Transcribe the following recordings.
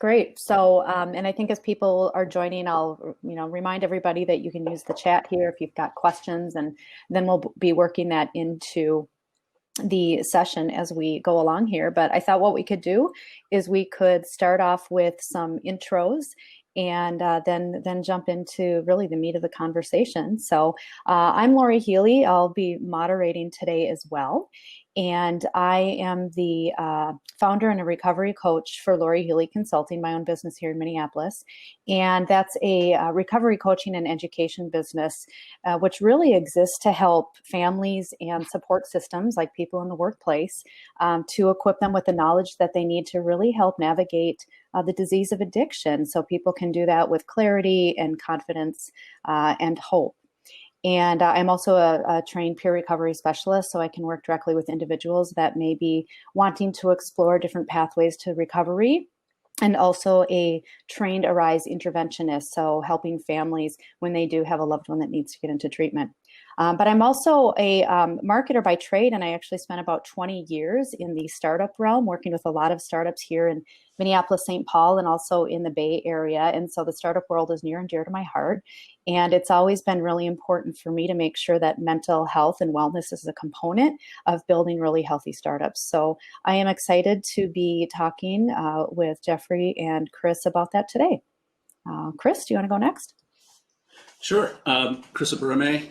great. So, and I think as people are joining, I'll, remind everybody that you can use the chat here if you've got questions, and then we'll be working that into the session as we go along here. But I thought what we could do is we could start off with some intros and then jump into really the meat of the conversation. So I'm Laurie Healy. I'll be moderating today as well. And I am the founder and a recovery coach for Laurie Healy Consulting, my own business here in Minneapolis. And that's a recovery coaching and education business, which really exists to help families and support systems like people in the workplace to equip them with the knowledge that they need to really help navigate the disease of addiction. So people can do that with clarity and confidence and hope. And I'm also a trained peer recovery specialist, so I can work directly with individuals that may be wanting to explore different pathways to recovery, and also a trained ARISE interventionist, so helping families when they do have a loved one that needs to get into treatment. But I'm also a marketer by trade, and I actually spent about 20 years in the startup realm, working with a lot of startups here in Minneapolis, St. Paul, and also in the Bay Area. And so the startup world is near and dear to my heart. And it's always been really important for me to make sure that mental health and wellness is a component of building really healthy startups. So I am excited to be talking with Jeffrey and Chris about that today. Chris, do you want to go next? Sure. Chris Aburime,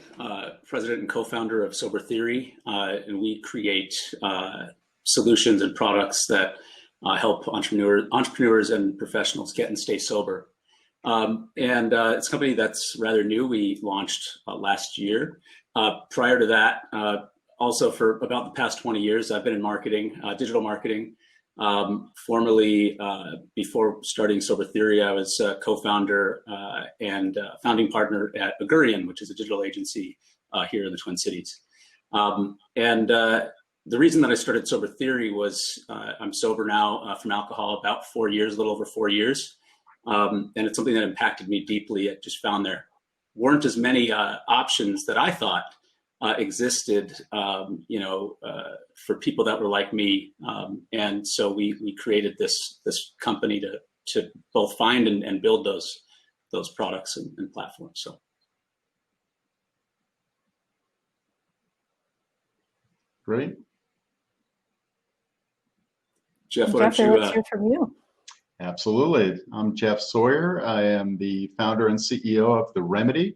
president and co-founder of Sober Theory, and we create solutions and products that help entrepreneurs and professionals get and stay sober. It's a company that's rather new. We launched last year. Prior to that, also for about the past 20 years, I've been in marketing, digital marketing. Formerly, before starting Sober Theory, I was co-founder and founding partner at Aburime, which is a digital agency here in the Twin Cities. The reason that I started Sober Theory was I'm sober now from alcohol about 4 years, a little over 4 years. And it's something that impacted me deeply. I just found there weren't as many options that I thought existed, for people that were like me. And so we created this company to both find and build those products and platforms. So. Great. Jeff, let's hear from you. Absolutely. I'm Jeff Sawyer. I am the founder and CEO of The Remedy,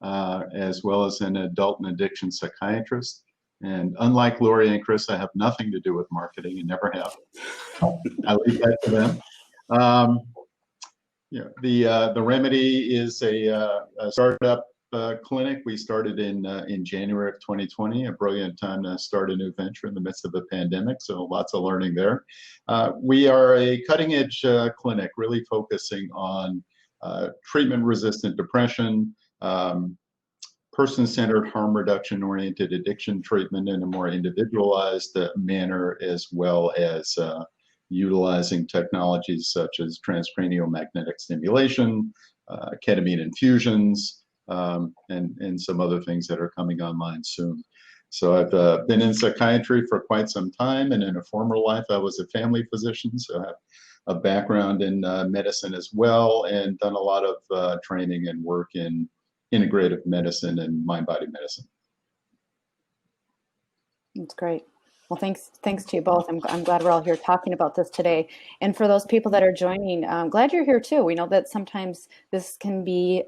as well as an adult and addiction psychiatrist. And unlike Laurie and Chris, I have nothing to do with marketing and never have. I leave that to them. The Remedy is a startup clinic. We started in January of 2020, a brilliant time to start a new venture in the midst of a pandemic, so lots of learning there. We are a cutting-edge clinic, really focusing on treatment-resistant depression, person-centered, harm reduction-oriented addiction treatment in a more individualized manner, as well as utilizing technologies such as transcranial magnetic stimulation, ketamine infusions, and some other things that are coming online soon. So I've been in psychiatry for quite some time, and in a former life I was a family physician, so I have a background in medicine as well, and done a lot of training and work in integrative medicine and mind-body medicine. That's great. Well, thanks to you both. I'm glad we're all here talking about this today. And for those people that are joining, I'm glad you're here too. We know that sometimes this can be,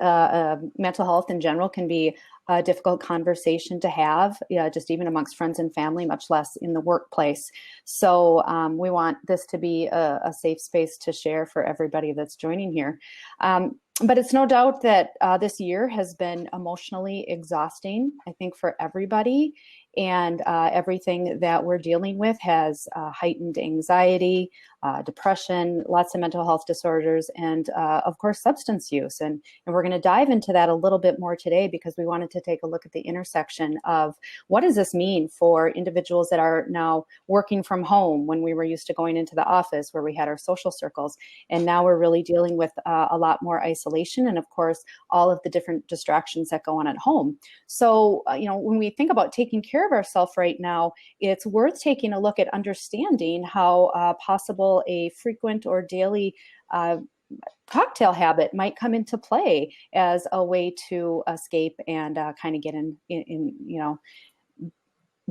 mental health in general can be a difficult conversation to have, just even amongst friends and family, much less in the workplace. So we want this to be a safe space to share for everybody that's joining here. But it's no doubt that this year has been emotionally exhausting, I think, for everybody. And everything that we're dealing with has heightened anxiety, depression, lots of mental health disorders, and of course, substance use. And we're going to dive into that a little bit more today, because we wanted to take a look at the intersection of what does this mean for individuals that are now working from home, when we were used to going into the office where we had our social circles. And now we're really dealing with a lot more isolation, and of course, all of the different distractions that go on at home. So, when we think about taking care of ourselves right now, it's worth taking a look at understanding how possible a frequent or daily cocktail habit might come into play as a way to escape and kind of get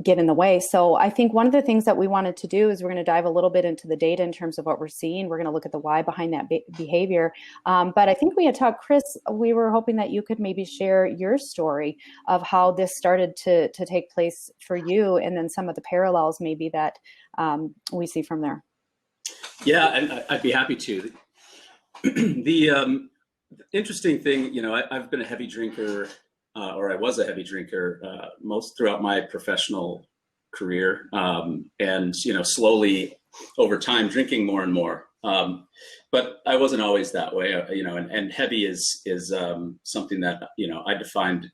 get in the way. So I think one of the things that we wanted to do is we're going to dive a little bit into the data in terms of what we're seeing. We're going to look at the why behind that behavior. But I think we had talked, Chris, we were hoping that you could maybe share your story of how this started to take place for you, and then some of the parallels maybe that we see from there. Yeah, and I'd be happy to. The interesting thing, I've been a heavy drinker, or I was a heavy drinker most throughout my professional career, and slowly over time drinking more and more. But I wasn't always that way, and heavy is something that I defined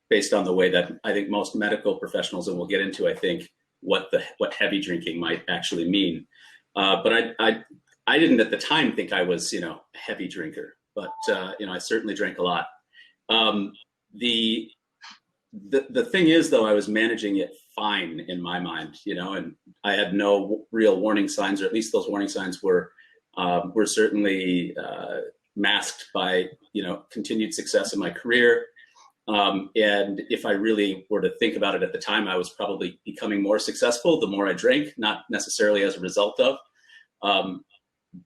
based on the way that I think most medical professionals, and we'll get into, I think, what heavy drinking might actually mean. But I didn't at the time think I was a heavy drinker, but I certainly drank a lot. The thing is, though, I was managing it fine in my mind, and I had no real warning signs, or at least those warning signs were certainly masked by continued success in my career. And if I really were to think about it at the time, I was probably becoming more successful the more I drank, not necessarily as a result of.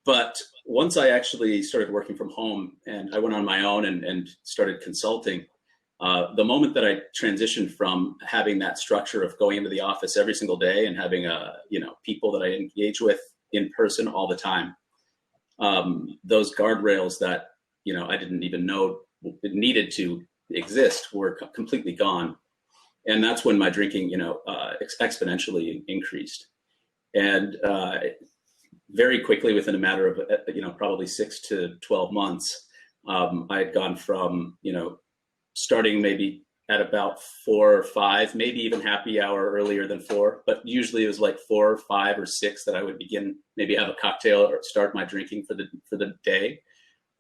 But once I actually started working from home and I went on my own and started consulting, the moment that I transitioned from having that structure of going into the office every single day and having people that I engage with in person all the time, those guardrails that I didn't even know it needed to exist were completely gone, and that's when my drinking exponentially increased. And very quickly, within a matter of probably 6 to 12 months, I had gone from starting maybe at about 4 or 5, maybe even happy hour earlier than 4, but usually it was like 4 or 5 or 6 that I would begin, maybe have a cocktail or start my drinking for the day,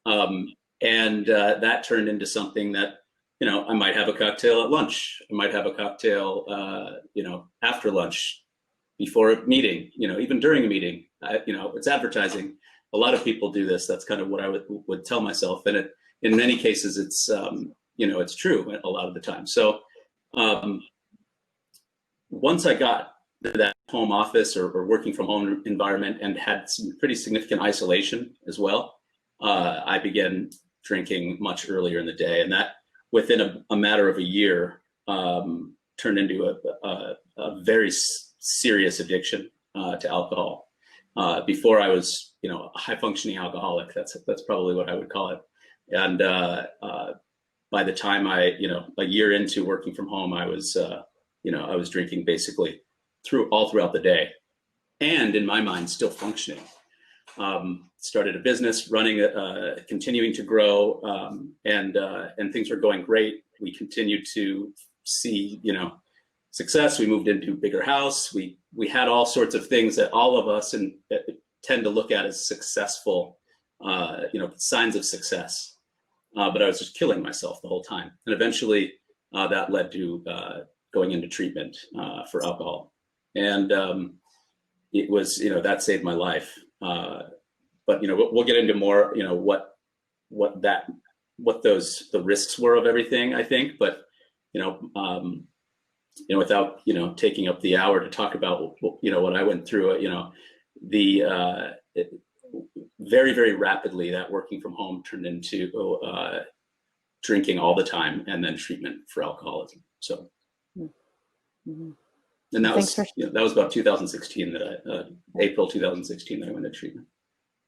and that turned into something that I might have a cocktail at lunch, I might have a cocktail after lunch, before a meeting, even during a meeting. It's advertising. A lot of people do this. That's kind of what I would tell myself, and in many cases it's it's true a lot of the time. So once I got to that home office or working from home environment and had some pretty significant isolation as well, I began drinking much earlier in the day, and that within a matter of a year turned into a very serious addiction to alcohol. Before I was, a high functioning alcoholic. That's probably what I would call it. And by the time I, a year into working from home, I was drinking basically throughout the day, and in my mind, still functioning. Started a business, running, continuing to grow, and things were going great. We continued to see, success. We moved into a bigger house. We had all sorts of things that all of us tend to look at as successful, signs of success. But I was just killing myself the whole time. And eventually that led to going into treatment for alcohol. And it was, that saved my life. But, we'll get into more, the risks were of everything, I think. But, without, taking up the hour to talk about, what I went through, very, very rapidly that working from home turned into drinking all the time, and then treatment for alcoholism. So, and that was that was about 2016 that April 2016 that I went to treatment.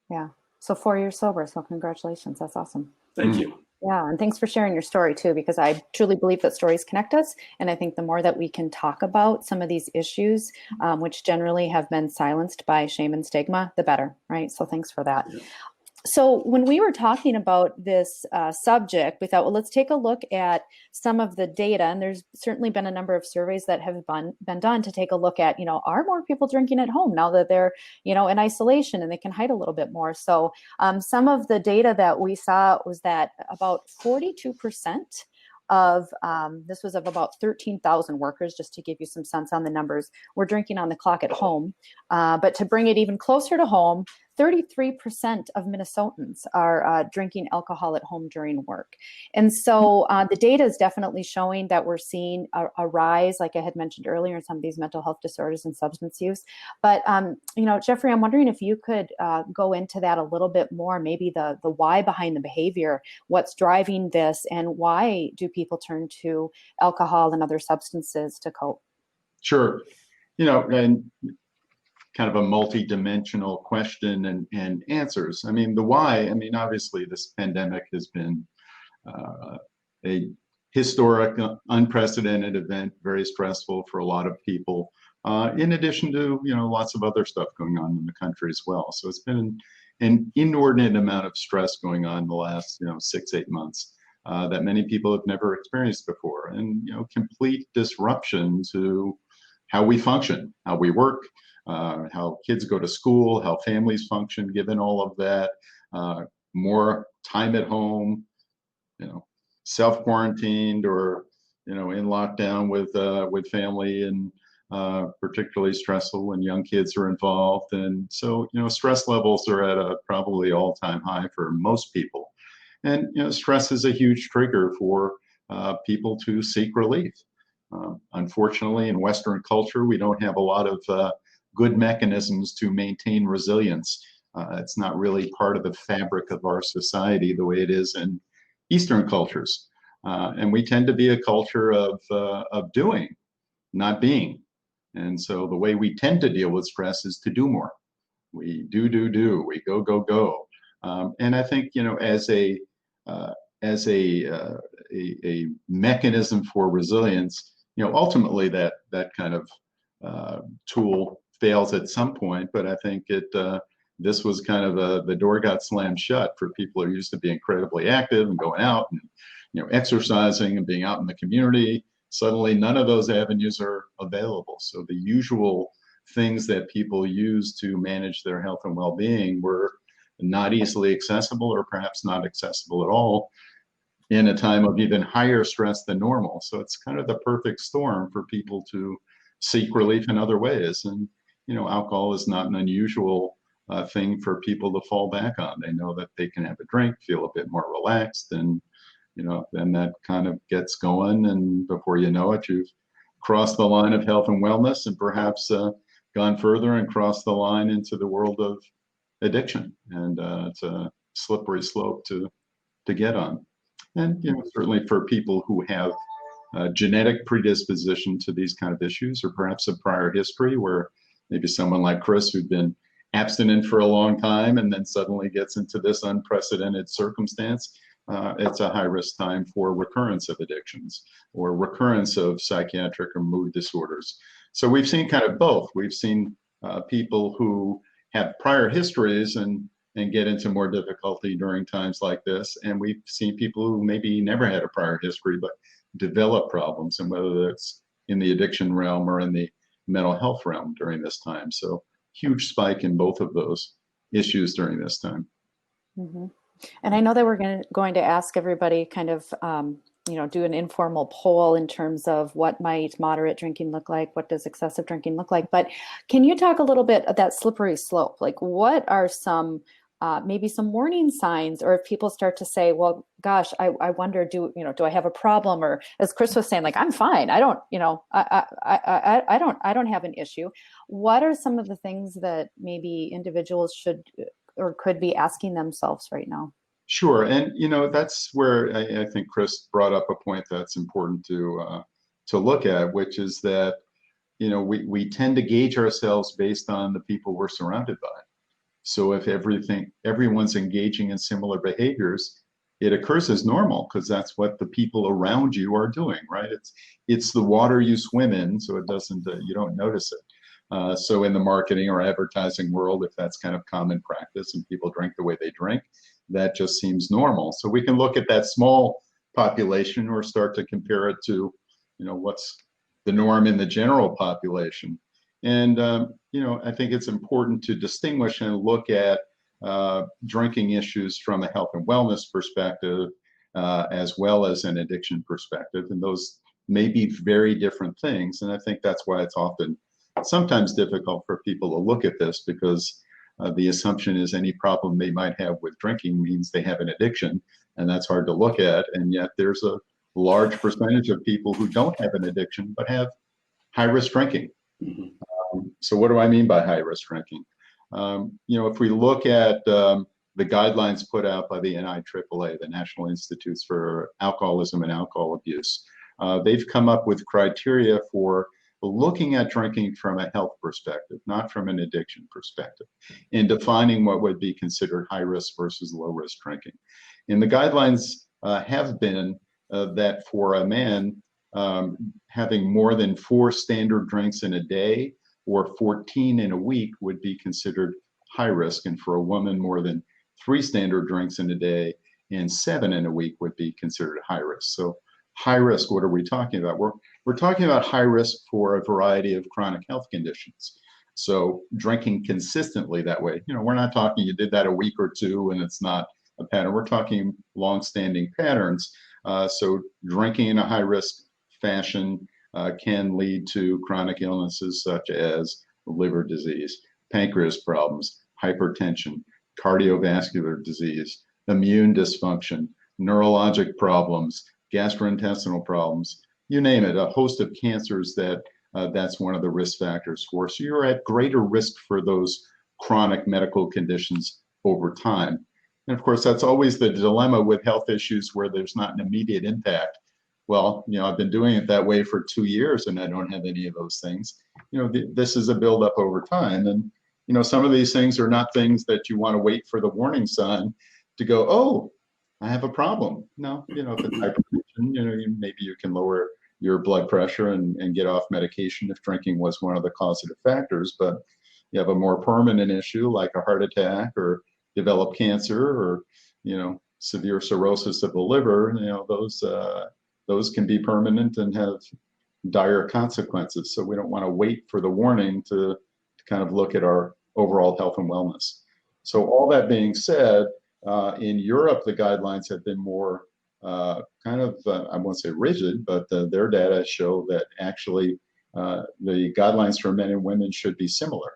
Yeah. So 4 years sober. So congratulations. That's awesome. Thank you. Yeah, and thanks for sharing your story too, because I truly believe that stories connect us. And I think the more that we can talk about some of these issues, which generally have been silenced by shame and stigma, the better, right? So thanks for that. Yeah. So when we were talking about this subject, we thought, well, let's take a look at some of the data. And there's certainly been a number of surveys that have been done to take a look at, are more people drinking at home now that they're, in isolation and they can hide a little bit more? So some of the data that we saw was that about 42% of, this was of about 13,000 workers, just to give you some sense on the numbers, were drinking on the clock at home. But to bring it even closer to home, 33% of Minnesotans are drinking alcohol at home during work. And so the data is definitely showing that we're seeing a rise, like I had mentioned earlier, in some of these mental health disorders and substance use. But, Jeffrey, I'm wondering if you could go into that a little bit more, maybe the why behind the behavior, what's driving this, and why do people turn to alcohol and other substances to cope? Sure. And kind of a multi-dimensional question and answers. I mean, the why, obviously this pandemic has been a historic, unprecedented event, very stressful for a lot of people, in addition to, lots of other stuff going on in the country as well. So it's been an inordinate amount of stress going on in the last, 6-8 months that many people have never experienced before. And, complete disruption to how we function, how we work, how kids go to school, how families function, given all of that, more time at home, self-quarantined or, in lockdown with family, and particularly stressful when young kids are involved. And so, stress levels are at a probably all-time high for most people. And, stress is a huge trigger for people to seek relief. Unfortunately, in Western culture, we don't have a lot of good mechanisms to maintain resilience. It's not really part of the fabric of our society the way it is in Eastern cultures. And we tend to be a culture of doing, not being. And so the way we tend to deal with stress is to do more. We do, we go. And I think, as a mechanism for resilience, ultimately that kind of tool fails at some point. But I think this was kind of the door got slammed shut for people who used to be incredibly active and going out and exercising and being out in the community. Suddenly, none of those avenues are available. So the usual things that people use to manage their health and well-being were not easily accessible, or perhaps not accessible at all, in a time of even higher stress than normal. So it's kind of the perfect storm for people to seek relief in other ways. And, alcohol is not an unusual thing for people to fall back on. They know that they can have a drink, feel a bit more relaxed, and, then that kind of gets going. And before you know it, you've crossed the line of health and wellness, and perhaps gone further and crossed the line into the world of addiction. And it's a slippery slope to get on. And certainly for people who have genetic predisposition to these kind of issues, or perhaps a prior history where maybe someone like Chris, who'd been abstinent for a long time and then suddenly gets into this unprecedented circumstance, it's a high-risk time for recurrence of addictions or recurrence of psychiatric or mood disorders. So we've seen kind of both. We've seen people who have prior histories and get into more difficulty during times like this. And we've seen people who maybe never had a prior history, but develop problems, and whether that's in the addiction realm or in the mental health realm during this time. So huge spike in both of those issues during this time. Mm-hmm. And I know that we're going to ask everybody kind of, do an informal poll in terms of what might moderate drinking look like, what does excessive drinking look like. But can you talk a little bit of that slippery slope? Like, what are some maybe some warning signs, or if people start to say, well, gosh, I wonder, do I have a problem? Or as Chris was saying, like, I'm fine. I don't, I don't have an issue. What are some of the things that maybe individuals should or could be asking themselves right now? Sure. And, that's where I think Chris brought up a point that's important to look at, which is that, we tend to gauge ourselves based on the people we're surrounded by. So if everyone's engaging in similar behaviors, it occurs as normal because that's what the people around you are doing, right? It's the water you swim in, so it doesn't, you don't notice it. So in the marketing or advertising world, if that's kind of common practice and people drink the way they drink, that just seems normal. So we can look at that small population or start to compare it to, what's the norm in the general population. And, I think it's important to distinguish and look at drinking issues from a health and wellness perspective, as well as an addiction perspective. And those may be very different things. And I think that's why it's often sometimes difficult for people to look at this, because the assumption is any problem they might have with drinking means they have an addiction, and that's hard to look at. And yet there's a large percentage of people who don't have an addiction but have high-risk drinking. So what do I mean by high-risk drinking? If we look at the guidelines put out by the NIAAA, the National Institutes for Alcoholism and Alcohol Abuse, they've come up with criteria for looking at drinking from a health perspective, not from an addiction perspective, in defining what would be considered high risk versus low risk drinking. And the guidelines have been that for a man having more than 4 standard drinks in a day or 14 in a week would be considered high risk, and for a woman more than 3 standard drinks in a day and 7 in a week would be considered high risk. So high risk, what are we talking about? We're talking about high risk for a variety of chronic health conditions. So drinking consistently that way, we're not talking you did that a week or two and it's not a pattern. We're talking long-standing patterns. So drinking in a high risk fashion can lead to chronic illnesses such as liver disease, pancreas problems, hypertension, cardiovascular disease, immune dysfunction, neurologic problems, gastrointestinal problems, you name it, a host of cancers that's one of the risk factors for. So you're at greater risk for those chronic medical conditions over time. And of course, that's always the dilemma with health issues where there's not an immediate impact. Well, I've been doing it that way for 2 years and I don't have any of those things. This is a buildup over time. And, some of these things are not things that you want to wait for the warning sign to go, oh, I have a problem. No, if it's hypertension, maybe you can lower your blood pressure and get off medication if drinking was one of the causative factors. But you have a more permanent issue like a heart attack or develop cancer or, severe cirrhosis of the liver, those can be permanent and have dire consequences. So we don't want to wait for the warning to kind of look at our overall health and wellness. So all that being said, in Europe, the guidelines have been more I won't say rigid, but their data show that actually the guidelines for men and women should be similar.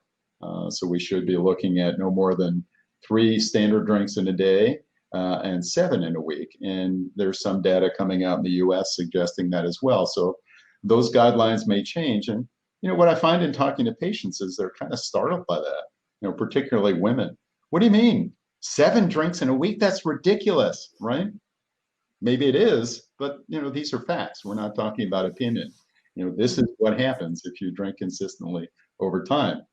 So we should be looking at no more than 3 standard drinks in a day and 7 in a week. And there's some data coming out in the US suggesting that as well. So those guidelines may change. And what I find in talking to patients is they're kind of startled by that, particularly women. What do you mean? 7 drinks in a week? That's ridiculous, right? Maybe it is, but these are facts. We're not talking about opinion. This is what happens if you drink consistently over time.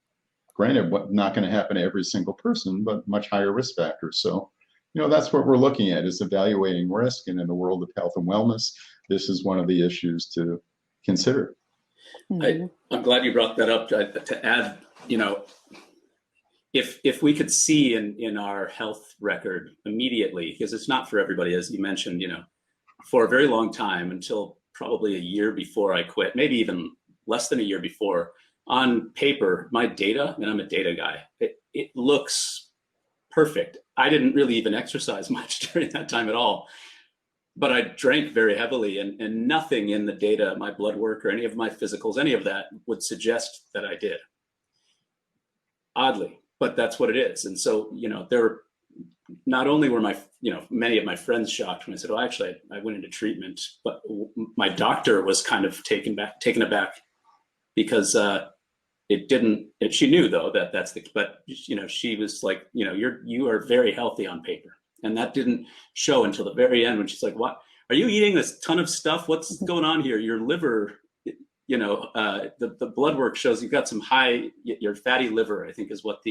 Granted, not going to happen to every single person, but much higher risk factors. So, that's what we're looking at, is evaluating risk. And in the world of health and wellness, this is one of the issues to consider. I'm glad you brought that up to add, if we could see in our health record immediately, because it's not for everybody, as you mentioned, for a very long time, until probably a year before I quit, maybe even less than a year before, on paper, my data, and I'm a data guy, it looks perfect. I didn't really even exercise much during that time at all, but I drank very heavily, and nothing in the data, my blood work or any of my physicals, any of that would suggest that I did. Oddly, but that's what it is. And so, there were, not only were many of my friends shocked when I said, oh, actually, I went into treatment, but my doctor was kind of taken aback because she knew though but she was like, you are very healthy on paper. And that didn't show until the very end when she's like, what, are you eating this ton of stuff? What's going on here? Your liver, the blood work shows you've got some your fatty liver, I think is what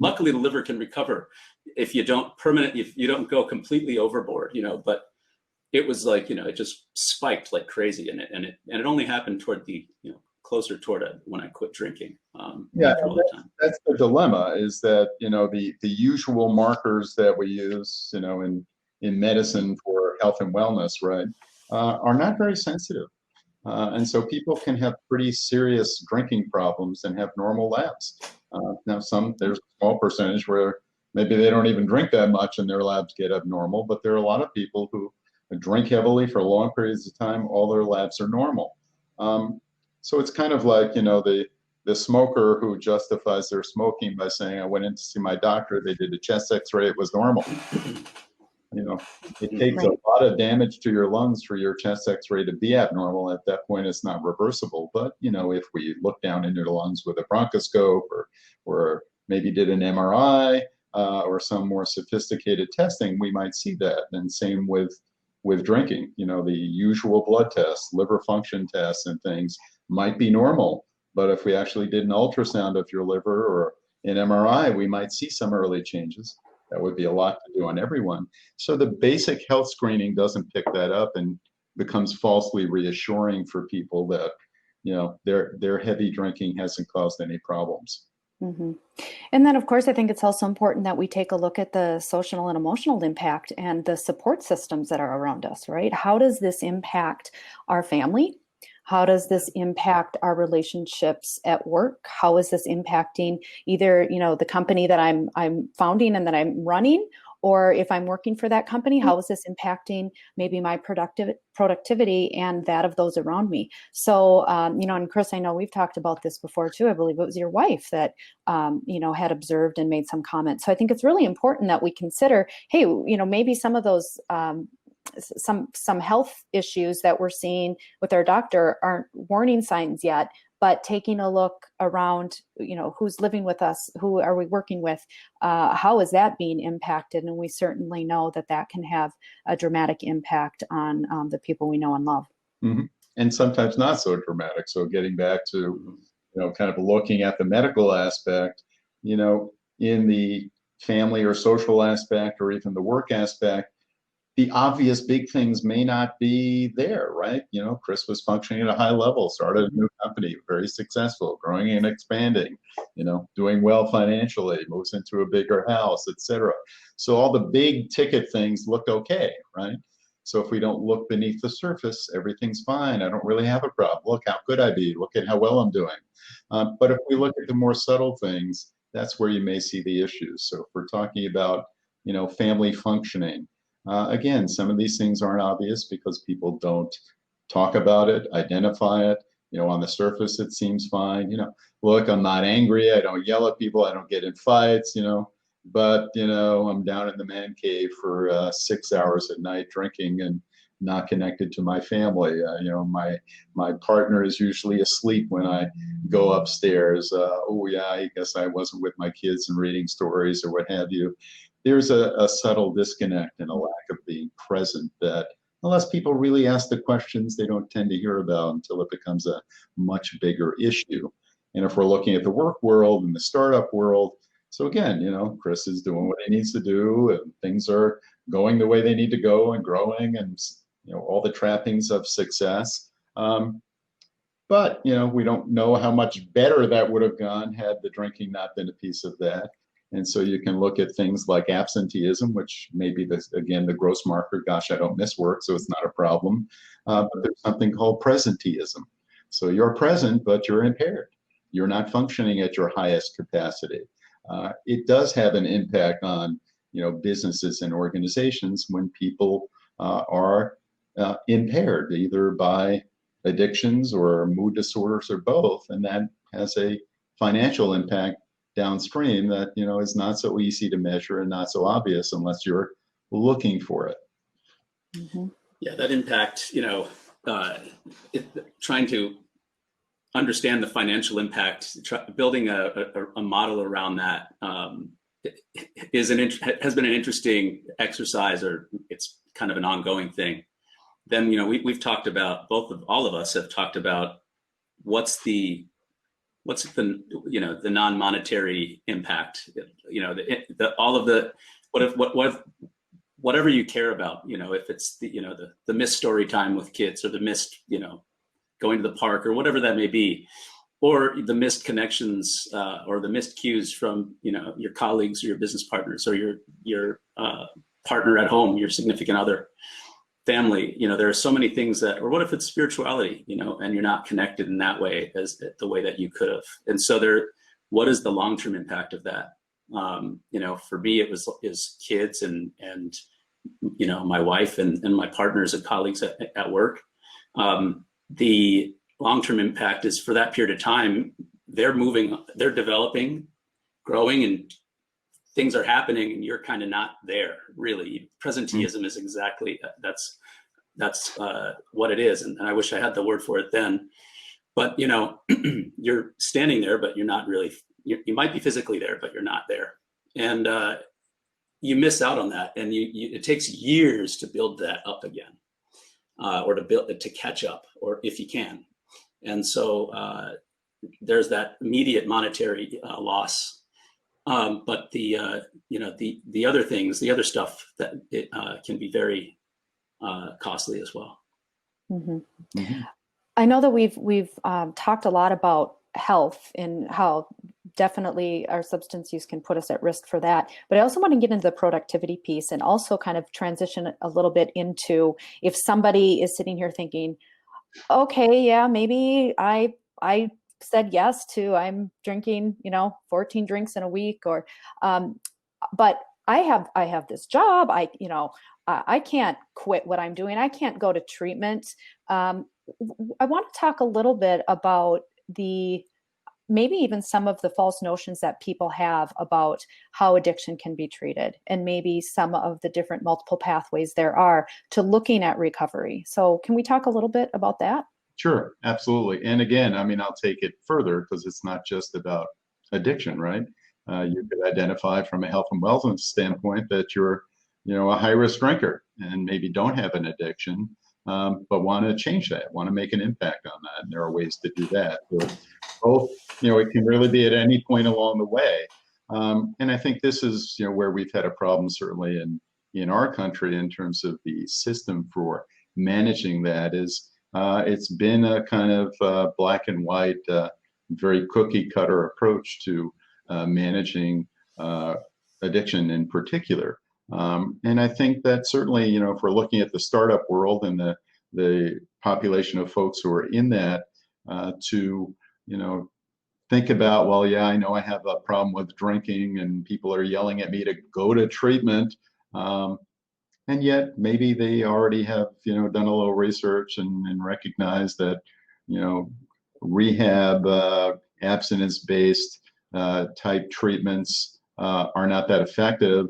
luckily the liver can recover if you don't go completely overboard, but it was like, it just spiked like crazy. And it only happened toward the, closer toward when I quit drinking. That's the dilemma, is that, the usual markers that we use, in medicine for health and wellness, right, are not very sensitive. And so people can have pretty serious drinking problems and have normal labs. Now, there's a small percentage where maybe they don't even drink that much and their labs get abnormal, but there are a lot of people who drink heavily for long periods of time, all their labs are normal. So it's kind of like, the the smoker who justifies their smoking by saying, I went in to see my doctor, they did a chest x-ray, it was normal. You know, it takes a lot of damage to your lungs for your chest x-ray to be abnormal. At that point, it's not reversible. But, you know, if we look down into the lungs with a bronchoscope or maybe did an MRI or some more sophisticated testing, we might see that. And same with drinking. You know, the usual blood tests, liver function tests and things might be normal. But if we actually did an ultrasound of your liver or an MRI, we might see some early changes. That would be a lot to do on everyone. So the basic health screening doesn't pick that up and becomes falsely reassuring for people that, you know, their heavy drinking hasn't caused any problems. Mm-hmm. And then, of course, I think it's also important that we take a look at the social and emotional impact and the support systems that are around us, right? How does this impact our family? How does this impact our relationships at work? How is this impacting either, you know, the company that I'm founding and that I'm running, or if I'm working for that company, how is this impacting maybe my productivity and that of those around me? So, you know, and Chris, I know we've talked about this before too. I believe it was your wife that, you know, had observed and made some comments. So I think it's really important that we consider, hey, you know, maybe some of those some health issues that we're seeing with our doctor aren't warning signs yet, but taking a look around, you know, who's living with us, who are we working with, how is that being impacted? And we certainly know that that can have a dramatic impact on the people we know and love. Mm-hmm. And sometimes not so dramatic. So getting back to, you know, kind of looking at the medical aspect, you know, in the family or social aspect or even the work aspect, the obvious big things may not be there, right? You know, Chris was functioning at a high level, started a new company, very successful, growing and expanding, you know, doing well financially, moves into a bigger house, etc. So all the big ticket things look okay, right? So if we don't look beneath the surface, everything's fine. I don't really have a problem. Look, how good I be? Look at how well I'm doing. But if we look at the more subtle things, that's where you may see the issues. So if we're talking about, you know, family functioning, again, some of these things aren't obvious because people don't talk about it, identify it. You know, on the surface, it seems fine. You know, look, I'm not angry. I don't yell at people. I don't get in fights, you know, but, you know, I'm down in the man cave for 6 hours at night drinking and not connected to my family. You know, my partner is usually asleep when I go upstairs. Oh, yeah, I guess I wasn't with my kids and reading stories or what have you. There's a subtle disconnect and a lack of being present that unless people really ask the questions, they don't tend to hear about until it becomes a much bigger issue. And if we're looking at the work world and the startup world, so again, you know, Chris is doing what he needs to do and things are going the way they need to go and growing and, you know, all the trappings of success. But, you know, we don't know how much better that would have gone had the drinking not been a piece of that. And so you can look at things like absenteeism, which may be, again, the gross marker. Gosh, I don't miss work, so it's not a problem. But there's something called presenteeism. So you're present, but you're impaired. You're not functioning at your highest capacity. It does have an impact on, you know, businesses and organizations when people are impaired, either by addictions or mood disorders or both. And that has a financial impact downstream that, you know, is not so easy to measure and not so obvious unless you're looking for it. Mm-hmm. Yeah, that impact, you know, trying to understand the financial impact, building a model around that has been an interesting exercise, or it's kind of an ongoing thing. Then, you know, we've talked about, all of us have talked about what's the you know, the non-monetary impact, you know, whatever you care about, you know, if it's the, you know, the missed story time with kids, or the missed, you know, going to the park, or whatever that may be, or the missed connections, or the missed cues from, you know, your colleagues or your business partners, or your partner at home, your significant other, family. You know, there are so many things that, or what if it's spirituality, you know, and you're not connected in that way as the way that you could have. And so what is the long-term impact of that? You know, for me, is kids and, you know, my wife and my partners and colleagues at work. The long-term impact is, for that period of time, they're moving, they're developing, growing, and things are happening, and you're kind of not there, really. Presenteeism is exactly, that's what it is. And I wish I had the word for it then. But, you know, you're standing there, but you're not really, you might be physically there, but you're not there. And you miss out on that. And it takes years to build that up again, or to catch up, or if you can. And so there's that immediate monetary loss. But the you know, the other things, the other stuff, that it can be very costly as well. Mm-hmm. Mm-hmm. I know that we've talked a lot about health and how definitely our substance use can put us at risk for that. But I also want to get into the productivity piece and also kind of transition a little bit into, if somebody is sitting here thinking, okay, yeah, maybe I said yes to, I'm drinking, 14 drinks in a week, or but I have this job. I can't quit what I'm doing. I can't go to treatment. I want to talk a little bit about maybe even some of the false notions that people have about how addiction can be treated, and maybe some of the different multiple pathways there are to looking at recovery. So can we talk a little bit about that? Sure, absolutely. And again, I mean, I'll take it further, because it's not just about addiction, right? You could identify from a health and wellness standpoint that you're, a high-risk drinker and maybe don't have an addiction, but want to change that, want to make an impact on that. And there are ways to do that. So both, it can really be at any point along the way. And I think this is, where we've had a problem, certainly in our country, in terms of the system for managing that. Is it's been a kind of black and white, very cookie cutter approach to managing addiction in particular. And I think that certainly, if we're looking at the startup world and the population of folks who are in that, to, think about, well, yeah, I know I have a problem with drinking and people are yelling at me to go to treatment. And yet maybe they already have, done a little research and recognize that, rehab, abstinence-based type treatments are not that effective.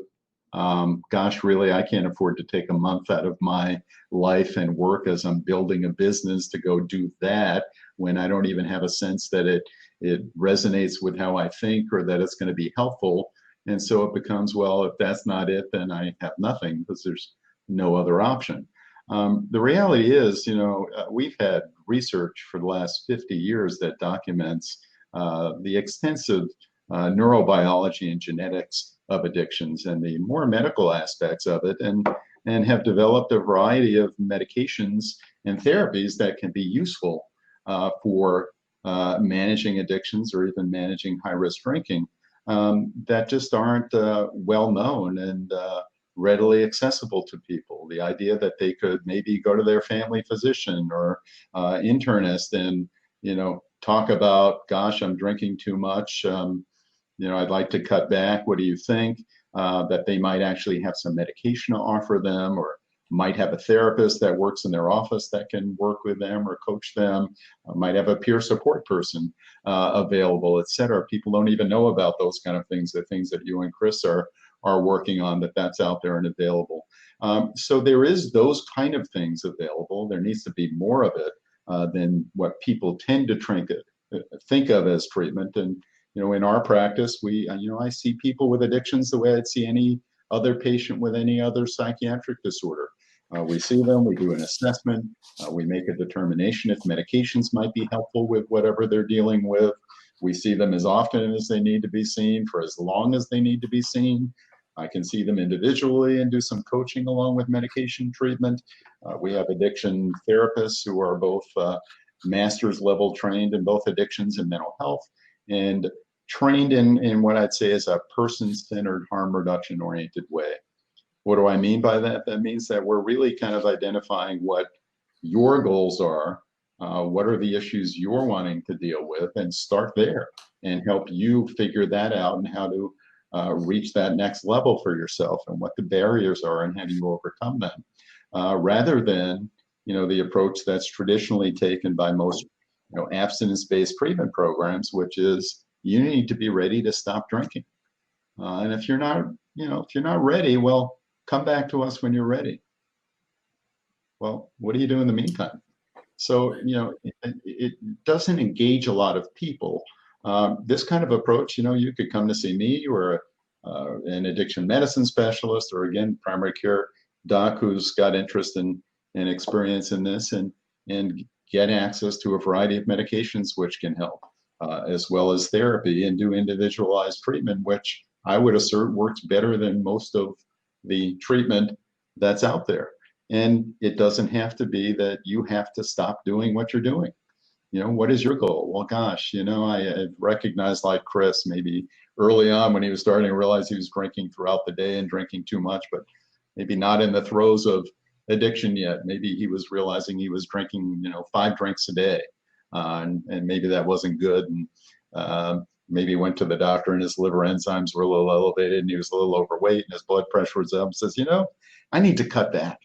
Gosh, really, I can't afford to take a month out of my life and work as I'm building a business to go do that, when I don't even have a sense that it resonates with how I think, or that it's going to be helpful. And so it becomes, well, if that's not it, then I have nothing, because there's no other option. The reality is, we've had research for the last 50 years that documents the extensive neurobiology and genetics of addictions and the more medical aspects of it, and have developed a variety of medications and therapies that can be useful for managing addictions, or even managing high-risk drinking, that just aren't well known and readily accessible to people. The idea that they could maybe go to their family physician or internist and, talk about, gosh, I'm drinking too much. I'd like to cut back. What do you think? That they might actually have some medication to offer them, or might have a therapist that works in their office that can work with them or coach them, might have a peer support person available, et cetera. People don't even know about those kind of things, the things that you and Chris are working on, that's out there and available. So there is those kind of things available. There needs to be more of it than what people tend to think of as treatment. And in our practice, I see people with addictions the way I'd see any other patient with any other psychiatric disorder. We see them, we do an assessment, we make a determination if medications might be helpful with whatever they're dealing with. We see them as often as they need to be seen, for as long as they need to be seen. I can see them individually and do some coaching along with medication treatment. We have addiction therapists who are both master's level trained in both addictions and mental health, and trained in what I'd say is a person-centered, harm reduction oriented way. What do I mean by that? That means that we're really kind of identifying what your goals are, what are the issues you're wanting to deal with, and start there and help you figure that out, and how to reach that next level for yourself, and what the barriers are and how do you overcome them, rather than the approach that's traditionally taken by most abstinence-based treatment programs, which is you need to be ready to stop drinking. And if you're not, if you're not ready, well, come back to us when you're ready. Well, what do you do in the meantime? So, it doesn't engage a lot of people. This kind of approach, you could come to see me or an addiction medicine specialist, or again, primary care doc who's got interest and experience in this, and get access to a variety of medications which can help, as well as therapy, and do individualized treatment, which I would assert works better than most of the treatment that's out there. And it doesn't have to be that you have to stop doing what you're doing. What is your goal? Well, gosh, I recognized, like Chris, maybe early on when he was starting to realize he was drinking throughout the day and drinking too much, but maybe not in the throes of addiction yet. Maybe he was realizing he was drinking, 5 drinks a day, and maybe that wasn't good. And maybe he went to the doctor and his liver enzymes were a little elevated and he was a little overweight and his blood pressure was up, and says, I need to cut back.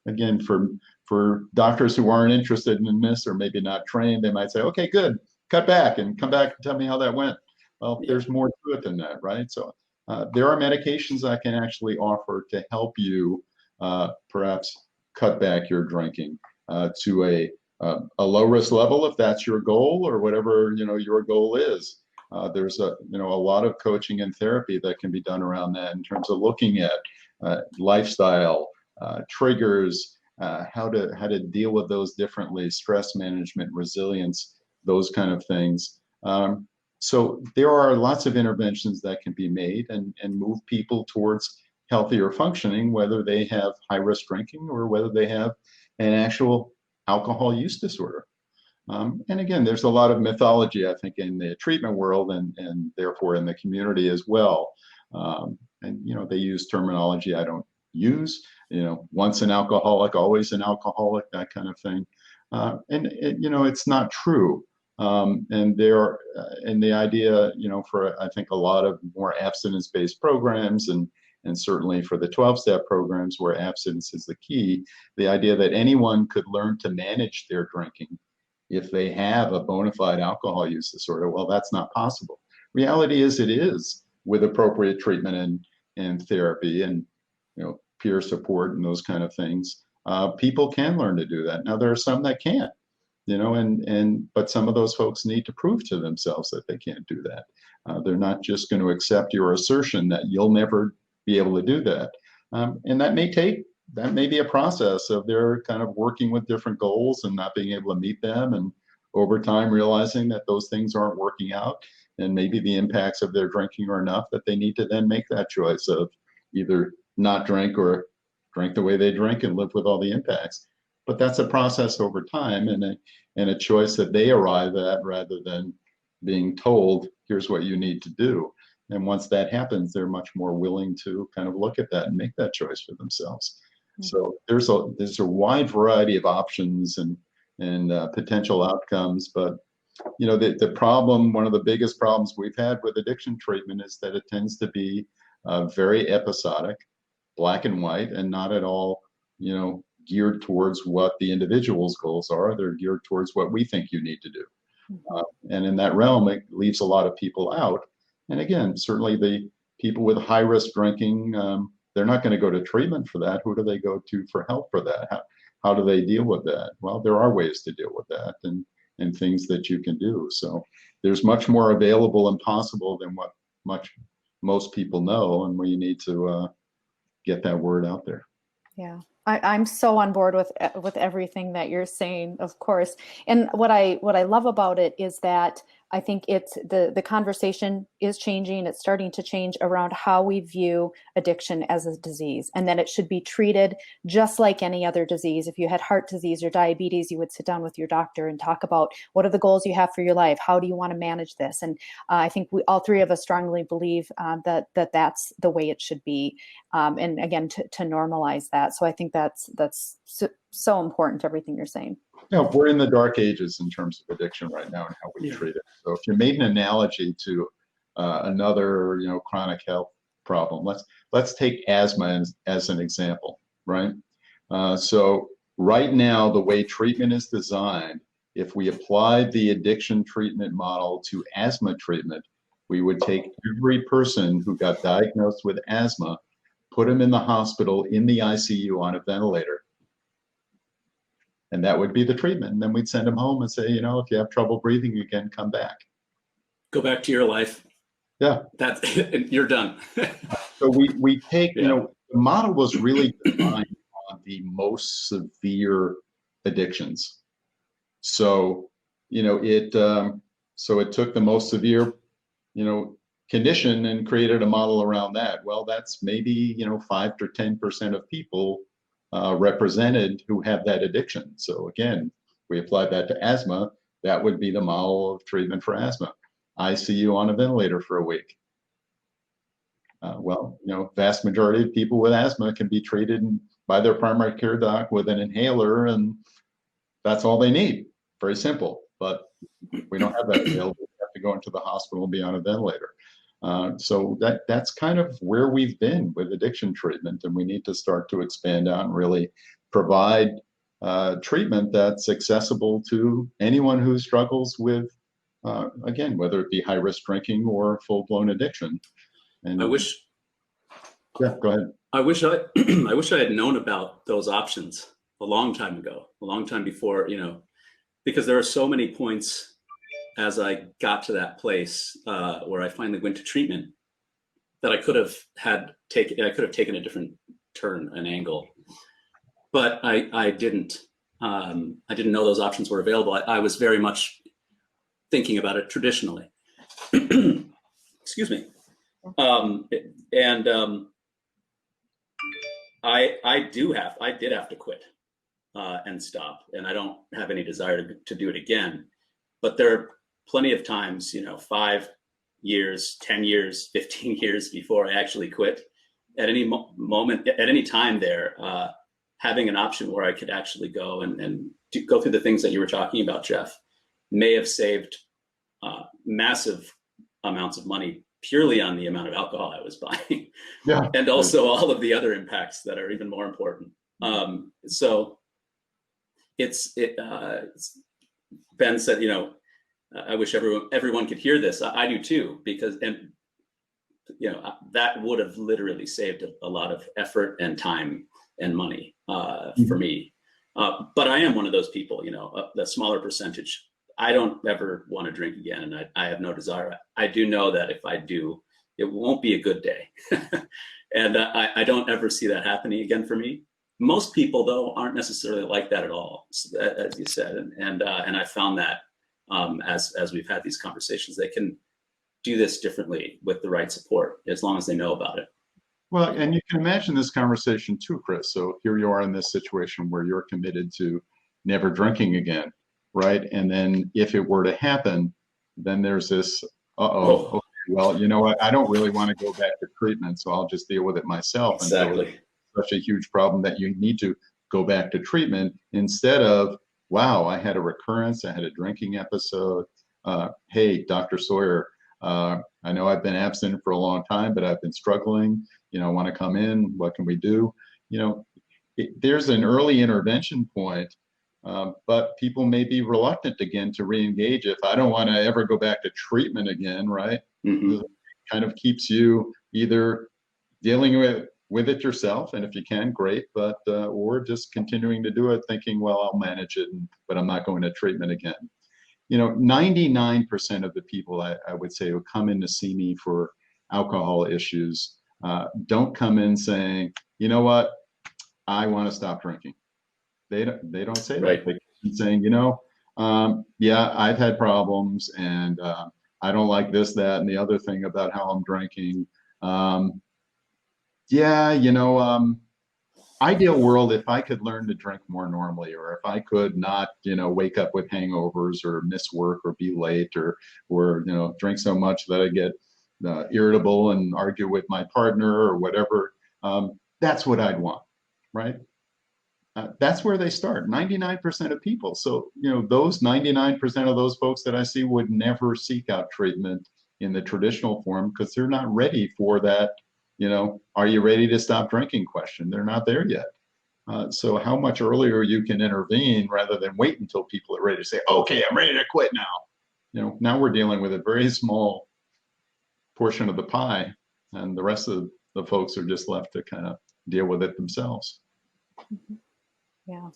Again, for doctors who aren't interested in this or maybe not trained, they might say, okay, good, cut back and come back and tell me how that went. Well, there's more to it than that, right? So there are medications I can actually offer to help you perhaps cut back your drinking to a low risk level, if that's your goal, or whatever your goal is. There's a lot of coaching and therapy that can be done around that in terms of looking at lifestyle, triggers, how to deal with those differently, stress management, resilience, those kind of things. So there are lots of interventions that can be made and move people towards healthier functioning, whether they have high risk drinking or whether they have an actual alcohol use disorder. And again, there's a lot of mythology, I think, in the treatment world and therefore in the community as well. And they use terminology I don't use. Once an alcoholic, always an alcoholic, that kind of thing. And it's not true. And the idea, for I think a lot of more abstinence-based programs, and certainly for the 12-step programs where abstinence is the key, the idea that anyone could learn to manage their drinking if they have a bona fide alcohol use disorder, well, that's not possible. Reality is it is, with appropriate treatment and therapy and peer support and those kind of things. People can learn to do that. Now there are some that can't, but some of those folks need to prove to themselves that they can't do that. They're not just going to accept your assertion that you'll never be able to do that. And that may be a process of their kind of working with different goals and not being able to meet them, and over time realizing that those things aren't working out, and maybe the impacts of their drinking are enough that they need to then make that choice of either not drink or drink the way they drink and live with all the impacts. But that's a process over time, and a choice that they arrive at, rather than being told, here's what you need to do. And once that happens, they're much more willing to kind of look at that and make that choice for themselves. So there's a wide variety of options and potential outcomes. But the problem, one of the biggest problems we've had with addiction treatment, is that it tends to be very episodic, black and white, and not at all geared towards what the individual's goals are. They're geared towards what we think you need to do. And in that realm, it leaves a lot of people out. And again, certainly the people with high risk drinking, they're not going to go to treatment for that. Who do they go to for help for that? How do they deal with that? Well, there are ways to deal with that, and things that you can do. So there's much more available and possible than what most people know, and we need to get that word out there. Yeah, I'm so on board with everything that you're saying, of course. And what I love about it is that I think it's the conversation is changing. It's starting to change around how we view addiction as a disease, and that it should be treated just like any other disease. If you had heart disease or diabetes, you would sit down with your doctor and talk about what are the goals you have for your life. How do you want to manage this? And I think we all three of us strongly believe that that's the way it should be. And again, to normalize that. So I think that's so important to everything you're saying. We're in the dark ages in terms of addiction right now and how we treat it. So if you made an analogy to another, chronic health problem, let's take asthma as an example, right? So right now, the way treatment is designed, if we applied the addiction treatment model to asthma treatment, we would take every person who got diagnosed with asthma, put them in the hospital in the ICU on a ventilator. And that would be the treatment. And then we'd send them home and say, you know, if you have trouble breathing again, come back. Go back to your life. Yeah. That's you're done. So we take, you know, the model was really designed on the most severe addictions. So, you know, it took the most severe, you know, condition and created a model around that. Well, that's maybe, you know, 5 to 10% of people represented who have that addiction. So again, we applied that to asthma. That would be the model of treatment for asthma. ICU on a ventilator for a week. Well, you know, vast majority of people with asthma can be treated by their primary care doc with an inhaler, and that's all they need. Very simple, but we don't have that available. We have to go into the hospital and be on a ventilator. So that's kind of where we've been with addiction treatment, and we need to start to expand out and really provide treatment that's accessible to anyone who struggles with, again, whether it be high-risk drinking or full-blown addiction. And I wish. Yeah, go ahead. I wish I had known about those options a long time ago, a long time before, you know, because there are so many points as I got to that place where I finally went to treatment that I could have taken a different turn, an angle, but I didn't. I didn't know those options were available. I was very much thinking about it traditionally. Excuse me. I did have to quit and stop, and I don't have any desire to do it again. But there are plenty of times, you know, 5 years, 10 years, 15 years before I actually quit. At any moment, at any time there, having an option where I could actually go and go through the things that you were talking about, Jeff, may have saved massive amounts of money purely on the amount of alcohol I was buying. Yeah. And also all of the other impacts that are even more important. So it's Ben said, you know, I wish everyone could hear this. I do too, because, and you know, that would have literally saved a lot of effort and time and money for me. But I am one of those people, you know, the smaller percentage. I don't ever want to drink again, and I have no desire. I do know that if I do, it won't be a good day. And I don't ever see that happening again for me. Most people, though, aren't necessarily like that at all, as you said. And I found that as we've had these conversations, they can do this differently with the right support, as long as they know about it. Well, and you can imagine this conversation too, Chris. So here you are in this situation where you're committed to never drinking again, right? And then if it were to happen, then there's this, okay, well, you know what? I don't really want to go back to treatment, so I'll just deal with it myself. Exactly. And so it's such a huge problem that you need to go back to treatment instead of, wow, I had a recurrence, I had a drinking episode. Hey, Dr. Sawyer, I know I've been abstinent for a long time, but I've been struggling. You know, I want to come in. What can we do? You know, there's an early intervention point, but people may be reluctant again to re-engage if I don't want to ever go back to treatment again, right? Mm-hmm. It kind of keeps you either dealing with it yourself, and if you can, great, but or just continuing to do it, thinking, well, I'll manage it, but I'm not going to treatment again. You know, 99% of the people I would say who come in to see me for alcohol issues don't come in saying, you know what, I want to stop drinking. They don't say right. that. They keep saying, you know, yeah, I've had problems, and I don't like this, that, and the other thing about how I'm drinking. Yeah, you know, ideal world, if I could learn to drink more normally, or if I could not, you know, wake up with hangovers or miss work or be late or you know, drink so much that I get irritable and argue with my partner or whatever, that's what I'd want, right? That's where they start, 99% of people. So, you know, those 99% of those folks that I see would never seek out treatment in the traditional form because they're not ready for that. You know, are you ready to stop drinking question? They're not there yet. So how much earlier you can intervene rather than wait until people are ready to say, okay, I'm ready to quit now. Now we're dealing with a very small portion of the pie, and the rest of the folks are just left to kind of deal with it themselves. Yeah.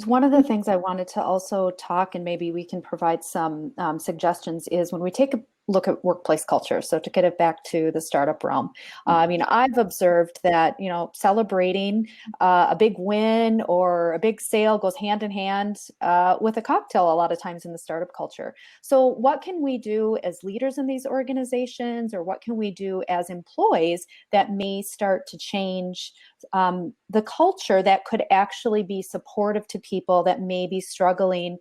One of the things I wanted to also talk, and maybe we can provide some suggestions, is when we take a look at workplace culture. So to get it back to the startup realm, I mean, I've observed that, celebrating a big win or a big sale goes hand in hand with a cocktail a lot of times in the startup culture. So what can we do as leaders in these organizations, or what can we do as employees that may start to change the culture that could actually be supportive to people that may be struggling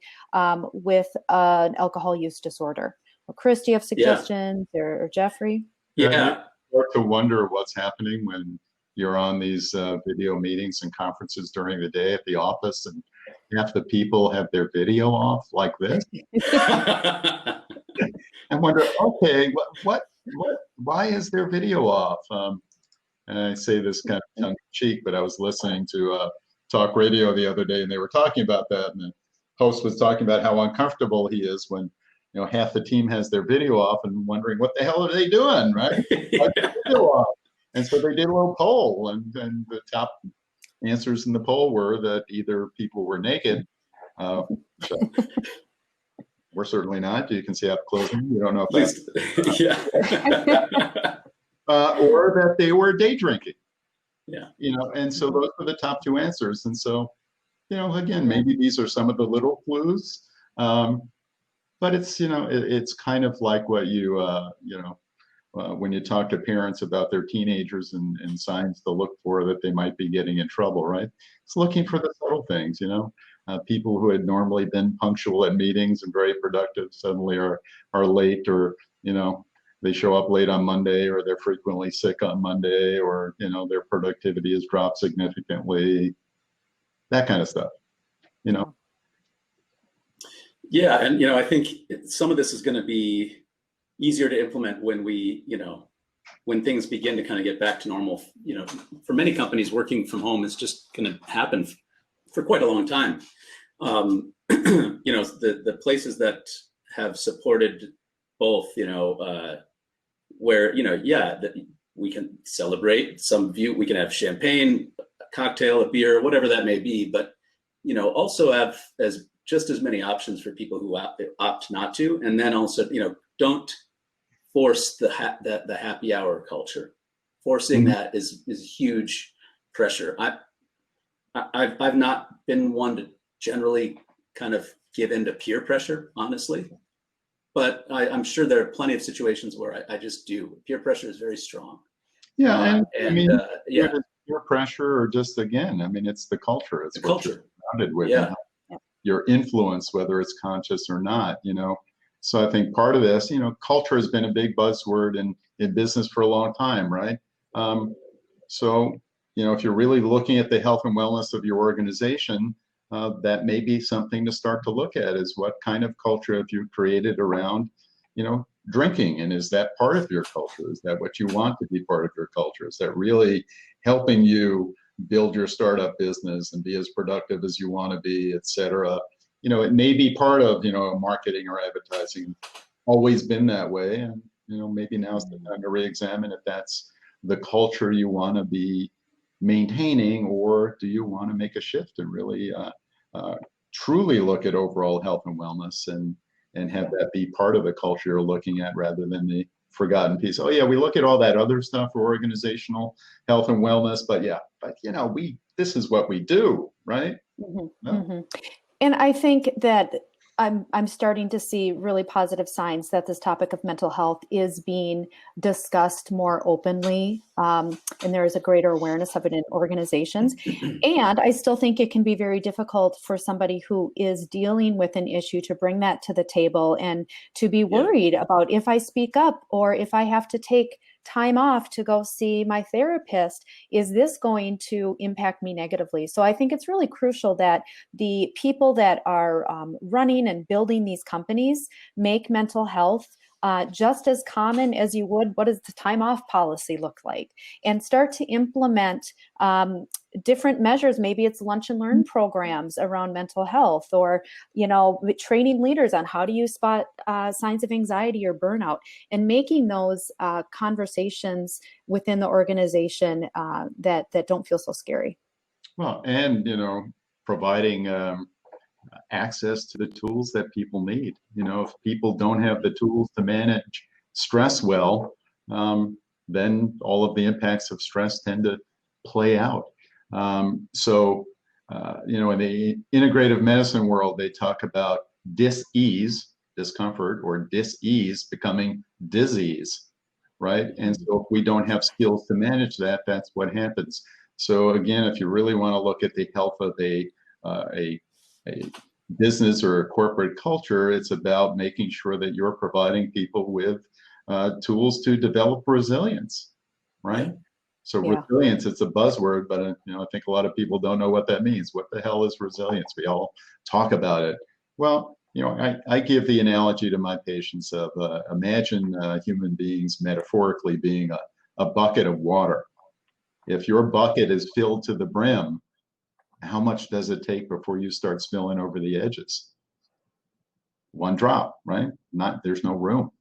with an alcohol use disorder? Well, Chris, do you have suggestions, or Jeffrey? Yeah. You start to wonder what's happening when you're on these video meetings and conferences during the day at the office, and half the people have their video off like this. I wonder, okay, why is their video off? And I say this kind of tongue in cheek, but I was listening to talk radio the other day, and they were talking about that, and the host was talking about how uncomfortable he is when half the team has their video off and wondering what the hell are they doing, right? Video off. And so they did a little poll, and the top answers in the poll were that either people were naked, so we're certainly not. You can see up close. You don't know if that's or that they were day drinking. Yeah. And so those are the top two answers. And so, again, maybe these are some of the little clues. But it's, it's kind of like what when you talk to parents about their teenagers and signs to look for that they might be getting in trouble, right? It's looking for the subtle things, people who had normally been punctual at meetings and very productive suddenly are late, or, they show up late on Monday, or they're frequently sick on Monday, or, their productivity has dropped significantly, that kind of stuff, Yeah, and I think some of this is going to be easier to implement when we, when things begin to kind of get back to normal. For many companies, working from home is just going to happen for quite a long time. The places that have supported both, where that we can celebrate. We can have champagne, a cocktail, a beer, whatever that may be, but also have just as many options for people who opt not to, and then also don't force the happy hour culture. Forcing that is huge pressure. I've not been one to generally kind of give in to peer pressure, honestly, but I'm sure there are plenty of situations where I just do. Peer pressure is very strong. Yeah, peer pressure, or just, again, it's the culture. It's the culture surrounded with. Yeah. Your influence, whether it's conscious or not, So I think part of this, culture has been a big buzzword in business for a long time, right? So, if you're really looking at the health and wellness of your organization, that may be something to start to look at, is what kind of culture have you created around, drinking? And is that part of your culture? Is that what you want to be part of your culture? Is that really helping you build your startup business and be as productive as you want to be, et cetera? It may be part of, marketing or advertising, always been that way. And, maybe now's the time to re-examine if that's the culture you want to be maintaining, or do you want to make a shift and really truly look at overall health and wellness and have that be part of the culture you're looking at, rather than the forgotten piece. Oh yeah, we look at all that other stuff for organizational health and wellness, but this is what we do, right? Mm-hmm. No. Mm-hmm. And I think that I'm starting to see really positive signs that this topic of mental health is being discussed more openly, and there is a greater awareness of it in organizations. And I still think it can be very difficult for somebody who is dealing with an issue to bring that to the table and to be worried about, if I speak up or if I have to take time off to go see my therapist, is this going to impact me negatively? So I think it's really crucial that the people that are running and building these companies make mental health just as common as you would, what does the time off policy look like? And start to implement different measures. Maybe it's lunch and learn programs around mental health, or, training leaders on how do you spot signs of anxiety or burnout, and making those conversations within the organization that don't feel so scary. Well, and, providing access to the tools that people need. If people don't have the tools to manage stress well, then all of the impacts of stress tend to play out. So, in the integrative medicine world, they talk about dis-ease, discomfort, or dis-ease becoming disease, right? And so if we don't have skills to manage that, that's what happens. So again, if you really want to look at the health of a business or a corporate culture, it's about making sure that you're providing people with tools to develop resilience, right? So resilience, it's a buzzword, but I think a lot of people don't know what that means. What the hell is resilience? We all talk about it. Well, I give the analogy to my patients of imagine human beings metaphorically being a bucket of water. If your bucket is filled to the brim, how much does it take before you start spilling over the edges? One drop, right? There's no room.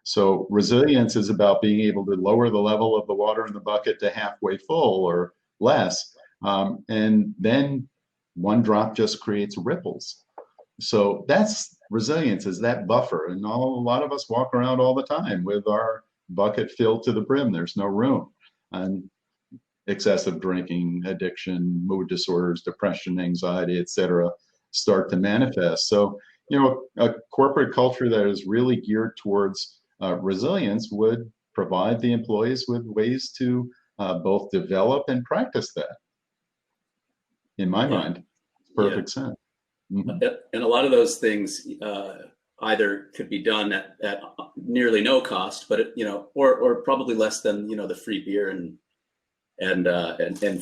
So resilience is about being able to lower the level of the water in the bucket to halfway full or less. And then one drop just creates ripples. So that's resilience, is that buffer. And a lot of us walk around all the time with our bucket filled to the brim. There's no room. And excessive drinking, addiction, mood disorders, depression, anxiety, etc., start to manifest. So, a corporate culture that is really geared towards resilience would provide the employees with ways to both develop and practice that. In my mind, perfect sense. Mm-hmm. And a lot of those things either could be done at nearly no cost, but or probably less than the free beer and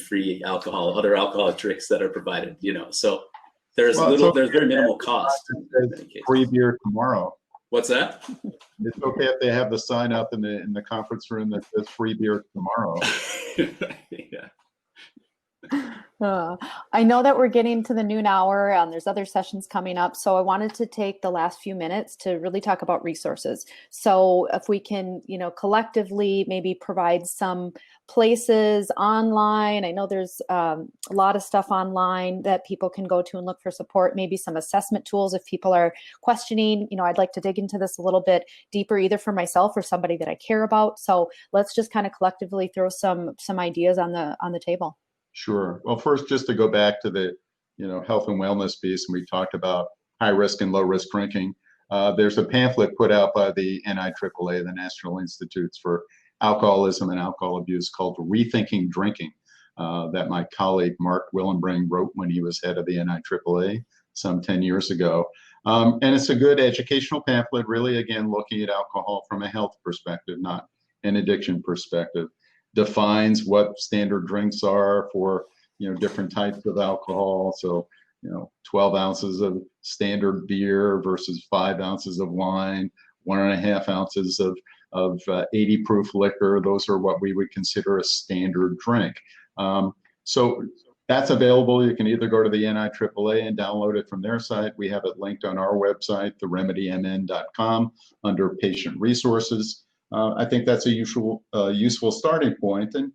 free alcohol, other alcoholic drinks that are provided. So there's there's very minimal cost. Free beer tomorrow. What's that? It's okay if they have the sign up in the conference room that says free beer tomorrow. Yeah. I know that we're getting to the noon hour and there's other sessions coming up. So I wanted to take the last few minutes to really talk about resources. So if we can, collectively maybe provide some places online. I know there's a lot of stuff online that people can go to and look for support, maybe some assessment tools if people are questioning, I'd like to dig into this a little bit deeper, either for myself or somebody that I care about. So let's just kind of collectively throw some ideas on the table. Sure. Well, first, just to go back to the, health and wellness piece, and we talked about high risk and low risk drinking. There's a pamphlet put out by the NIAAA, the National Institutes for Alcoholism and Alcohol Abuse, called Rethinking Drinking, that my colleague Mark Willenbring wrote when he was head of the NIAAA some 10 years ago. And it's a good educational pamphlet, really, again, looking at alcohol from a health perspective, not an addiction perspective. Defines what standard drinks are for different types of alcohol. So 12 ounces of standard beer versus 5 ounces of wine, 1.5 ounces of 80 proof liquor. Those are what we would consider a standard drink. So that's available. You can either go to the NIAAA and download it from their site. We have it linked on our website, theremedymn.com, under patient resources. I think that's a useful starting point. And,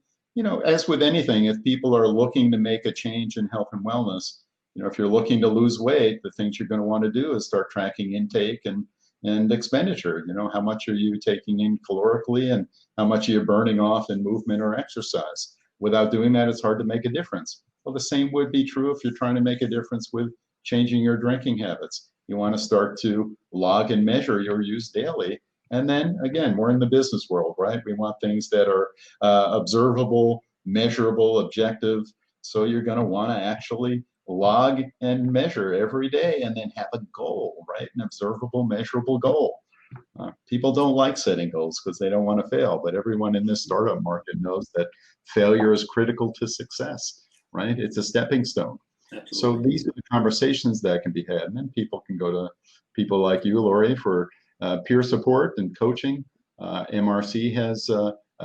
as with anything, if people are looking to make a change in health and wellness, if you're looking to lose weight, the things you're going to want to do is start tracking intake and expenditure. How much are you taking in calorically and how much are you burning off in movement or exercise? Without doing that, it's hard to make a difference. Well, the same would be true if you're trying to make a difference with changing your drinking habits. You want to start to log and measure your use daily. And then again, we're in the business world, right? We want things that are observable, measurable, objective. So you're going to want to actually log and measure every day and then have a goal, right? An observable, measurable goal. People don't like setting goals because they don't want to fail, but everyone in this startup market knows that failure is critical to success, right? It's a stepping stone. Absolutely. So these are the conversations that can be had, and then people can go to people like you, Laurie, for peer support and coaching. MRC has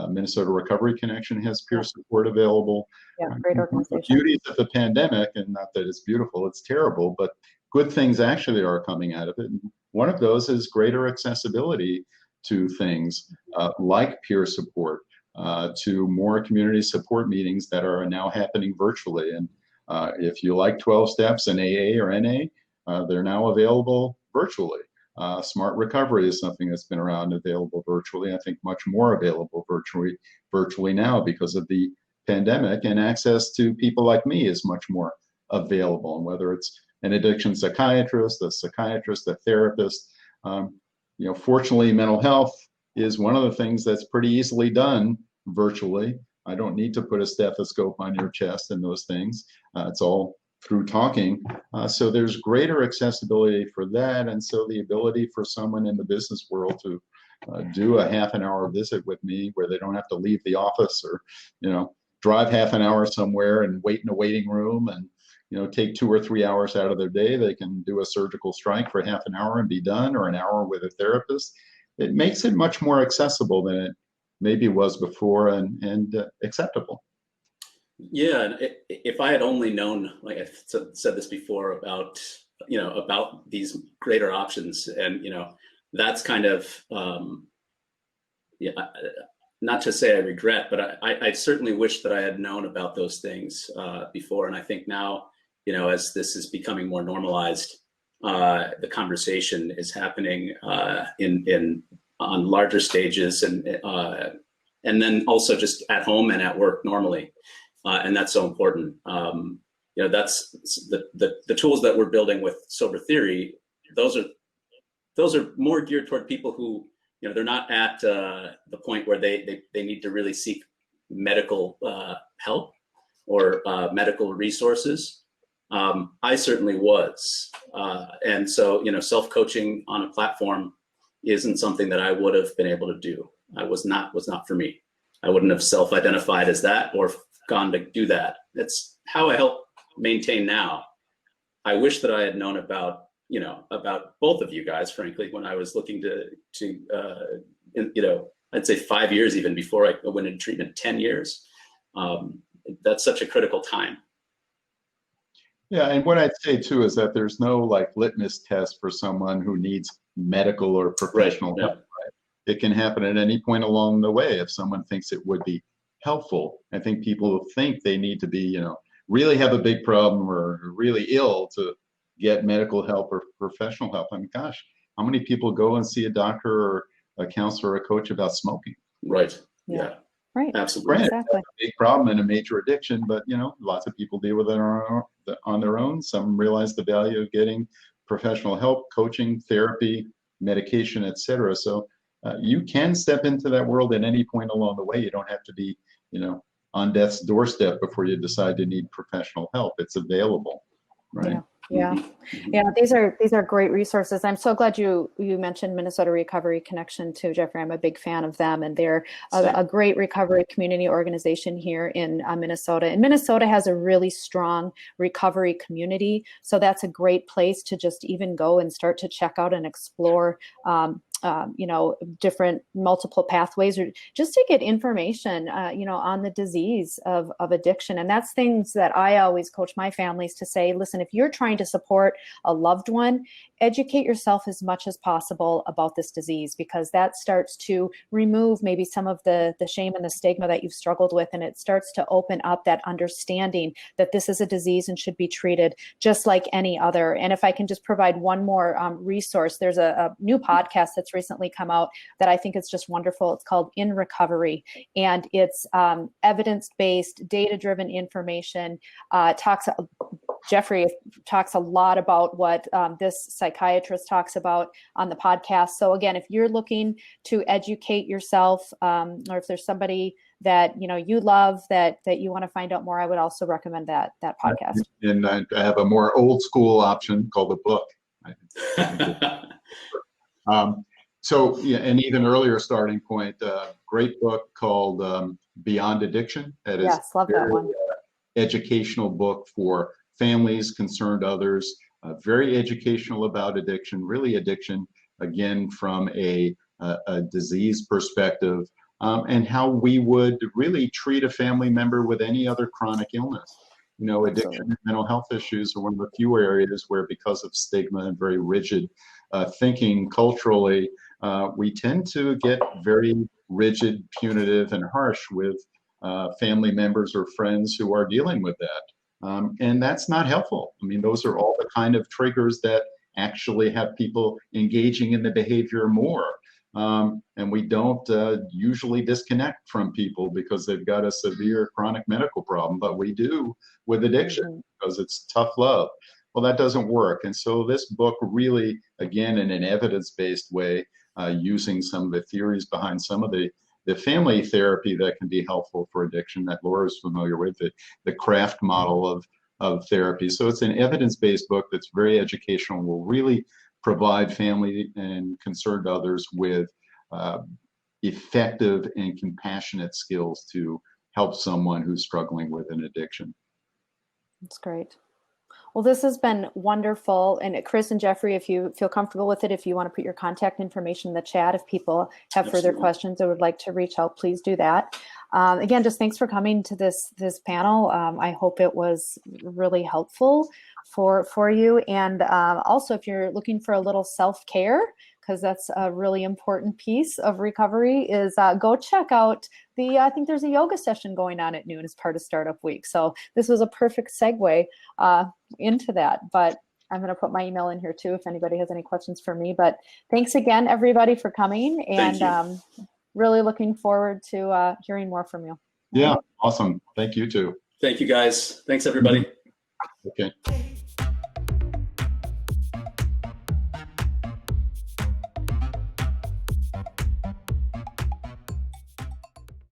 Minnesota Recovery Connection has peer support available. Yeah, great organization. The beauties of the pandemic, and not that it's beautiful, it's terrible, but good things actually are coming out of it. And one of those is greater accessibility to things like peer support, to more community support meetings that are now happening virtually. And if you like 12 steps in AA or NA, they're now available virtually. Smart Recovery is something that's been around, available virtually. I think much more available virtually now because of the pandemic, and access to people like me is much more available. And whether it's an addiction psychiatrist, a therapist, fortunately, mental health is one of the things that's pretty easily done virtually. I don't need to put a stethoscope on your chest and those things. It's all through talking. So there's greater accessibility for that. And so the ability for someone in the business world to do a half an hour visit with me where they don't have to leave the office or, drive half an hour somewhere and wait in a waiting room and, take 2 or 3 hours out of their day. They can do a surgical strike for half an hour and be done, or an hour with a therapist. It makes it much more accessible than it maybe was before, and acceptable. Yeah, and if I had only known, like I said this before, about these greater options, and that's kind of not to say I regret, but I certainly wish that I had known about those things before. And I think now, as this is becoming more normalized, the conversation is happening on larger stages, and then also just at home and at work normally. And that's so important. That's the tools that we're building with Sober Theory. Those are more geared toward people who, they're not at the point where they need to really seek medical help or medical resources. I certainly was. And so, self-coaching on a platform isn't something that I would have been able to do. Was not for me. I wouldn't have self-identified as that or gone to do that. That's how I help maintain now. I wish that I had known about both of you guys, frankly, when I was looking to I'd say 5 years even before I went into treatment, 10 years. That's such a critical time. Yeah, and what I'd say too is that there's no litmus test for someone who needs medical or professional help. Right? It can happen at any point along the way if someone thinks it would be helpful. I think people think they need to be, really have a big problem or really ill to get medical help or professional help. I mean, gosh, how many people go and see a doctor or a counselor or a coach about smoking? Right. Yeah. Right. Absolutely. Exactly. It's a big problem and a major addiction, but lots of people deal with it on their own. Some realize the value of getting professional help, coaching, therapy, medication, etc. So you can step into that world at any point along the way. You don't have to be, on death's doorstep before you decide to need professional help. It's available, right? Yeah. These are great resources. I'm so glad you mentioned Minnesota Recovery Connection too, Jeffrey. I'm a big fan of them, and they're a great recovery community organization here in Minnesota. And Minnesota has a really strong recovery community, so that's a great place to just even go and start to check out and explore different multiple pathways, or just to get information, on the disease of addiction. And that's things that I always coach my families to say, listen, if you're trying to support a loved one, educate yourself as much as possible about this disease, because that starts to remove maybe some of the shame and the stigma that you've struggled with. And it starts to open up that understanding that this is a disease and should be treated just like any other. And if I can just provide one more resource, there's a new podcast that's recently come out that I think is just wonderful. It's called In Recovery, and it's evidence-based, data-driven information. Jeffrey talks a lot about what this psychiatrist talks about on the podcast. So again, if you're looking to educate yourself, or if there's somebody that you love that you want to find out more, I would also recommend that podcast. And I have a more old school option called a book. So yeah, an even earlier starting point, great book called Beyond Addiction. That is love that one. Educational book for families, concerned others, very educational about addiction, really addiction, again, from a disease perspective, and how we would really treat a family member with any other chronic illness. You know, addiction and mental health issues are one of the few areas where, because of stigma and very rigid thinking culturally, we tend to get very rigid, punitive, and harsh with family members or friends who are dealing with that. And that's not helpful. I mean, those are all the kind of triggers that actually have people engaging in the behavior more. And we don't usually disconnect from people because they've got a severe chronic medical problem, but we do with addiction because it's tough love. Well, that doesn't work. And so this book really, again, in an evidence-based way, using some of the theories behind some of the family therapy that can be helpful for addiction that Laura's familiar with, the craft model of therapy. So it's an evidence-based book that's very educational, will really provide family and concerned others with effective and compassionate skills to help someone who's struggling with an addiction. That's great. Well, this has been wonderful. And Chris and Jeffrey, if you feel comfortable with it, if you want to put your contact information in the chat, if people have further questions or would like to reach out, please do that. Again, just thanks for coming to this panel. I hope it was really helpful for you. And also, if you're looking for a little self-care, because that's a really important piece of recovery, is go check out I think there's a yoga session going on at noon as part of Startup Week. So this was a perfect segue into that. But I'm going to put my email in here too if anybody has any questions for me. But thanks again, everybody, for coming. And really looking forward to hearing more from you. Yeah, awesome. Thank you too. Thank you, guys. Thanks, everybody. Okay.